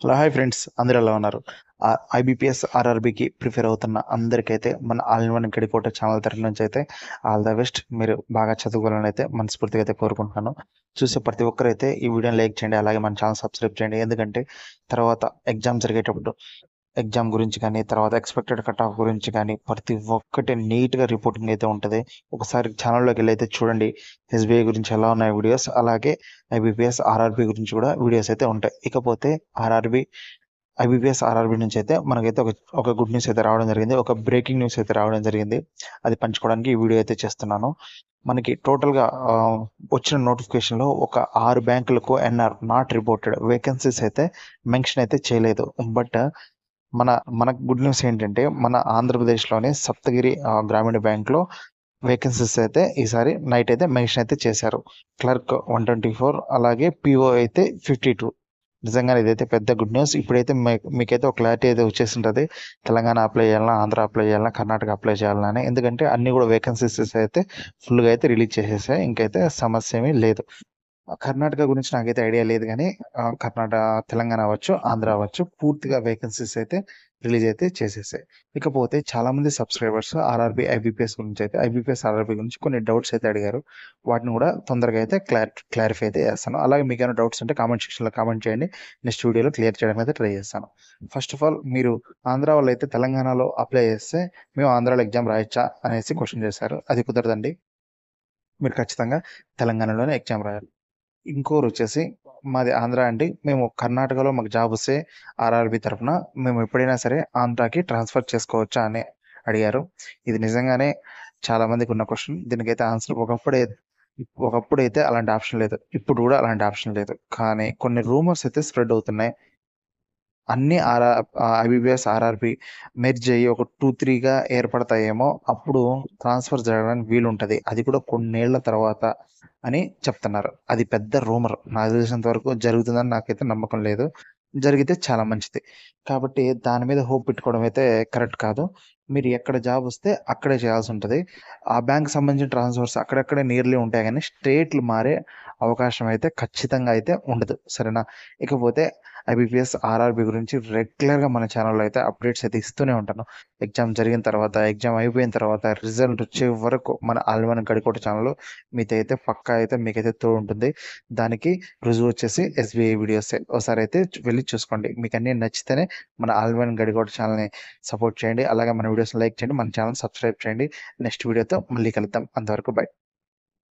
Hello hi friends, అందరూ ఎలా ఉన్నారు? ఐబీపీఎస్ ఆర్ఆర్బీకి ప్రిపేర్ అవుతున్న అందరికైతే మన all in one Gadikota channel తరఫు నుంచి అయితే ఆల్ ద బెస్ట్. మీరు బాగా చదువుకోవాలని అయితే మనస్ఫూర్తిగా అయితే కోరుకుంటున్నాను. చూసే ప్రతి ఒక్కరైతే ఈ వీడియోని లైక్ చేయండి, అలాగే మన ఛానల్ సబ్స్క్రైబ్ చేయండి. ఎందుకంటే తర్వాత ఎగ్జామ్ జరిగేటప్పుడు ఎగ్జామ్ గురించి కానీ, తర్వాత ఎక్స్పెక్టెడ్ కట్ ఆఫ్ గురించి కానీ ప్రతి ఒక్కటి నీట్గా రిపోర్టింగ్ అయితే ఉంటుంది. ఒకసారి ఛానల్లోకి వెళ్ళి అయితే చూడండి. ఎస్బీఐ గురించి ఎలా ఉన్నాయి వీడియోస్, అలాగే ఐబీపీఎస్ ఆర్ఆర్బీ గురించి కూడా వీడియోస్ అయితే ఉంటాయి. ఇకపోతే ఐబీపీఎస్ ఆర్ఆర్బీ నుంచి అయితే మనకైతే ఒక గుడ్ న్యూస్ అయితే రావడం జరిగింది. ఒక బ్రేకింగ్ న్యూస్ అయితే రావడం జరిగింది. అది పంచుకోవడానికి ఈ వీడియో అయితే చేస్తున్నాను. మనకి టోటల్గా వచ్చిన నోటిఫికేషన్లో ఒక 6 బ్యాంకులకు ఎన్ఆర్ నాట్ రిపోర్టెడ్ వేకెన్సీస్ అయితే మెన్షన్ అయితే చేయలేదు. బట్ మన మనకు గుడ్ న్యూస్ ఏంటంటే మన ఆంధ్రప్రదేశ్లోని సప్తగిరి గ్రామీణ బ్యాంక్లో వేకెన్సీస్ అయితే ఈసారి నైట్ అయితే మెన్షన్ అయితే చేశారు. క్లర్క్ 124, అలాగే పిఓ అయితే 52. నిజంగానే ఇదైతే పెద్ద గుడ్ న్యూస్. ఇప్పుడైతే మీకైతే ఒక క్లారిటీ అయితే వచ్చేసింటుంది. తెలంగాణ అప్లై చేయాలన్నా, ఆంధ్ర అప్లై చేయాలన్నా, కర్ణాటక అప్లై చేయాలన్నా అని. ఎందుకంటే అన్ని కూడా వేకెన్సీస్ అయితే ఫుల్గా అయితే రిలీజ్ చేసేసాయి. ఇంకైతే సమస్య ఏమీ లేదు. కర్ణాటక గురించి నాకైతే ఐడియా లేదు కానీ కర్ణాటక, తెలంగాణ అవ్వచ్చు, ఆంధ్ర అవ్వచ్చు, పూర్తిగా వేకెన్సీస్ అయితే రిలీజ్ అయితే చేసేసాయి. ఇకపోతే చాలామంది సబ్స్క్రైబర్స్ ఐబీపీఎస్ గురించి అయితే ఆర్ఆర్బీ గురించి కొన్ని డౌట్స్ అయితే అడిగారు. వాటిని కూడా తొందరగా అయితే క్లారిఫై అయితే చేస్తాను. అలాగే మీకు ఏమైనా డౌట్స్ ఉంటే కామెంట్ సెక్షన్లో కామెంట్ చేయండి. నెక్స్ట్ వీడియోలో క్లియర్ చేయడానికి అయితే ట్రై చేస్తాను. ఫస్ట్ ఆఫ్ ఆల్, మీరు ఆంధ్ర వాళ్ళు అయితే తెలంగాణలో అప్లై చేస్తే మేము ఆంధ్రాలో ఎగ్జామ్ రాయొచ్చా అనేసి క్వశ్చన్ చేశారు. అది కుదరదండి. మీరు ఖచ్చితంగా తెలంగాణలోనే ఎగ్జామ్ రాయాలి. ఇంకోరు వచ్చేసి మాది ఆంధ్ర అండి, మేము కర్ణాటకలో మాకు జాబ్ వస్తే ఆర్ఆర్బి తరఫున మేము ఎప్పుడైనా సరే ఆంధ్రాకి ట్రాన్స్ఫర్ చేసుకోవచ్చా అని అడిగారు. ఇది నిజంగానే చాలా మందికి ఉన్న క్వశ్చన్. దీనికైతే ఆన్సర్ ఒకప్పుడైతే అలాంటి ఆప్షన్ లేదు, ఇప్పుడు కూడా అలాంటి ఆప్షన్ లేదు. కానీ కొన్ని రూమర్స్ అయితే స్ప్రెడ్ అవుతున్నాయి. అన్ని ఐబీపీఎస్ ఆర్ఆర్బి మెర్జ్ అయ్యి ఒక 2-3గా ఏర్పడతాయేమో, అప్పుడు ట్రాన్స్ఫర్ జరగడానికి వీలుంటుంది. అది కూడా కొన్నేళ్ల తర్వాత అని చెప్తున్నారు. అది పెద్ద రూమర్. నాకు తెలిసినంత వరకు జరుగుతుందని నాకైతే నమ్మకం లేదు. జరిగితే చాలా మంచిది. కాబట్టి దాని మీద హోప్ పెట్టుకోవడం అయితే కరెక్ట్ కాదు. మీరు ఎక్కడ జాబ్ వస్తే అక్కడే చేయాల్సి ఉంటుంది. ఆ బ్యాంక్ సంబంధించిన ట్రాన్స్ఫర్స్ అక్కడక్కడే నియర్లీ ఉంటాయి కానీ స్టేట్లు మారే అవకాశం అయితే ఖచ్చితంగా అయితే ఉండదు. సరేనా? ఇకపోతే ఐబీపీఎస్ ఆర్ఆర్బీ గురించి రెగ్యులర్గా మన ఛానల్లో అయితే అప్డేట్స్ అయితే ఇస్తూనే ఉంటాను. ఎగ్జామ్ జరిగిన తర్వాత, ఎగ్జామ్ అయిపోయిన తర్వాత, రిజల్ట్ వచ్చే వరకు మన ఆల్ ఇన్ వన్ గడికోట ఛానల్లో మీతో అయితే పక్కా అయితే మీకైతే తోడు ఉంటుంది. దానికి రుజువు వచ్చేసి ఎస్బీఐ వీడియోసే. ఒకసారి అయితే వెళ్ళి చూసుకోండి. మీకు అన్నీ నచ్చితేనే మన ఆల్ ఇన్ వన్ గడికోట ఛానల్ని సపోర్ట్ చేయండి. అలాగే మన వీడియోస్ని లైక్ చేయండి, మన ఛానల్ సబ్స్క్రైబ్ చేయండి. నెక్స్ట్ వీడియోతో మళ్ళీ కలుద్దాం. అంతవరకు బై.